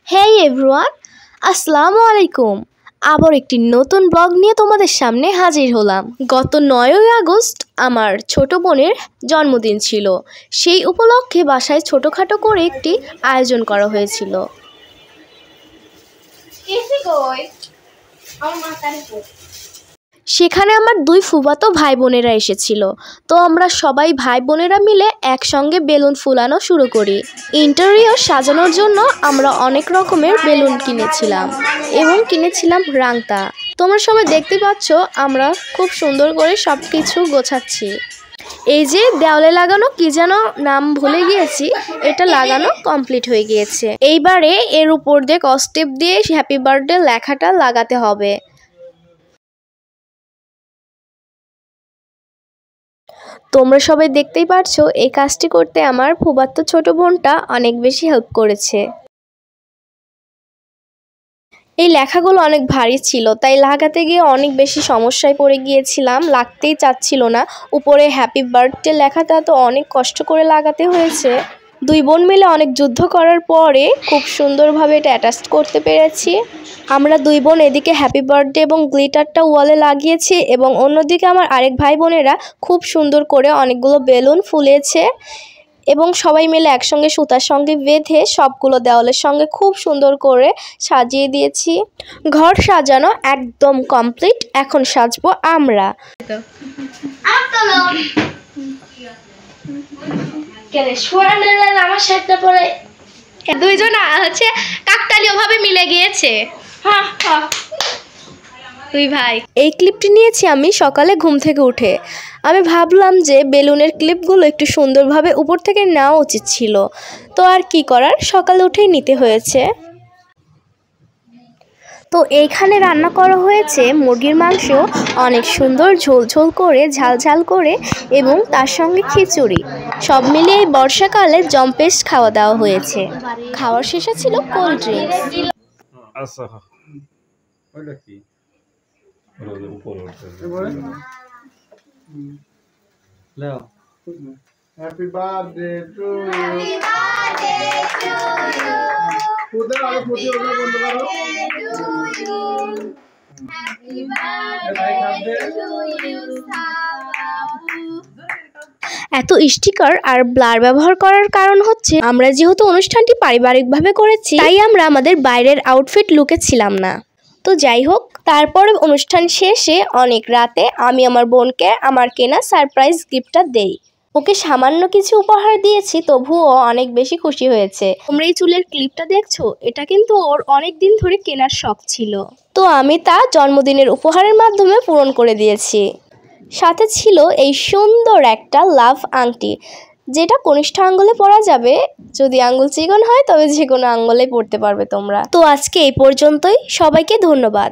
হেই everyone, আসসালামু আলাইকুম। আবার একটি নতুন ব্লগ নিয়ে তোমাদের সামনে হাজির হলাম। গত 9ই আগস্ট আমার ছোট বোনের জন্মদিন ছিল। সেই উপলক্ষে বাসায় ছোটোখাটো করে একটি আয়োজন করা হয়েছিল। সেখানে আমার 2 ফুফাতো ভাই বোনেরা এসেছিল। তো আমরা সবাই ভাই বোনেরা মিলে একসঙ্গে বেলুন ফুলানো শুরু করি। ইন্টেরিয়র সাজানোর জন্য আমরা অনেক রকমের বেলুন কিনেছিলাম এবং কিনেছিলাম রাংতা। তোমরা সবাই দেখতে পাচ্ছ আমরা খুব সুন্দর করে সব কিছু গোছাচ্ছি। এই যে দেওয়ালে লাগানো কি যেন নাম ভুলে গিয়েছি, এটা লাগানো কমপ্লিট হয়ে গিয়েছে। এইবারে এর উপর দিয়ে কস্টেপ দিয়ে হ্যাপি বার্থডে লেখাটা লাগাতে হবে। তোমরা সবাই দেখতেই পারছো এই কাজটি করতে আমার ফুফাতো ছোট বোনটা অনেক বেশি হেল্প করেছে। এই লেখাগুলো অনেক ভারী ছিল, তাই লাগাতে গিয়ে অনেক বেশি সমস্যায় পড়ে গিয়েছিলাম, লাগতেই চাচ্ছিল না। উপরে হ্যাপি বার্থডে লেখাটা তো অনেক কষ্ট করে লাগাতে হয়েছে। 2 বোন মিলে অনেক যুদ্ধ করার পরে খুব সুন্দরভাবে এটা অ্যাটাচ করতে পেরেছি। আমরা 2 বোন এদিকে হ্যাপি বার্থডে এবং গ্লিটারটা ওয়ালে লাগিয়েছি এবং অন্যদিকে আমার আরেক ভাই বোনেরা খুব সুন্দর করে অনেকগুলো বেলুন ফুলিয়েছে এবং সবাই মিলে একসঙ্গে সুতার সঙ্গে বেঁধে সবগুলো দেওয়ালের সঙ্গে খুব সুন্দর করে সাজিয়ে দিয়েছি। ঘর সাজানো একদম কমপ্লিট, এখন সাজবো আমরা। আমার শার্টটা পরে 2 জন হচ্ছে কাকতালীয় ভাবে মিলে গিয়েছে। তুই ভাই, এই ক্লিপটি নিয়েছি আমি সকালে ঘুম থেকে উঠে। আমি ভাবলাম যে বেলুনের ক্লিপগুলো একটু সুন্দরভাবে উপর থেকে নেওয়া উচিত ছিল, তো আর কি করার, সকালে উঠেই নিতে হয়েছে। তো এইখানে রান্না করা হয়েছে মুরগির মাংস, অনেক সুন্দর ঝোল ঝোল করে, ঝাল ঝাল করে এবং তার সঙ্গে খিচুড়ি। সব মিলিয়ে এই বর্ষাকালে জম্পেশ খাওয়া দাওয়া হয়েছে। খাওয়ার শেষে ছিল cold drinks. Happy birthday to you. Happy birthday to you. Happy birthday to you. এত স্টিকার আর ব্লার ব্যবহার করার কারণ হচ্ছে আমরা যেহেতু অনুষ্ঠানটি পারিবারিকভাবে করেছি, তাই আমরা আমাদের বাইরের আউটফিট লুকে ছিলাম না। তো যাই হোক, তারপরে অনুষ্ঠান শেষে অনেক রাতে আমি আমার বোনকে আমার কেনা সারপ্রাইজ গিফটটা দেই। ওকে সামান্য কিছু উপহার দিয়েছি, তবুও অনেক বেশি খুশি হয়েছে। তোমরা এই চুলের ক্লিপটা দেখছো, এটা কিন্তু ওর অনেক দিন ধরে কেনার শখ ছিল, তো আমি তা জন্মদিনের উপহারের মাধ্যমে পূরণ করে দিয়েছি। সাথে ছিল এই সুন্দর একটা লাভ আংটি, যেটা কনিষ্ঠ আঙ্গুলে পরা যাবে। যদি আঙ্গুল চিকন হয় তবে যে কোনো আঙ্গুলে পরতে পারবে তোমরা। তো আজকে এই পর্যন্তই, সবাইকে ধন্যবাদ।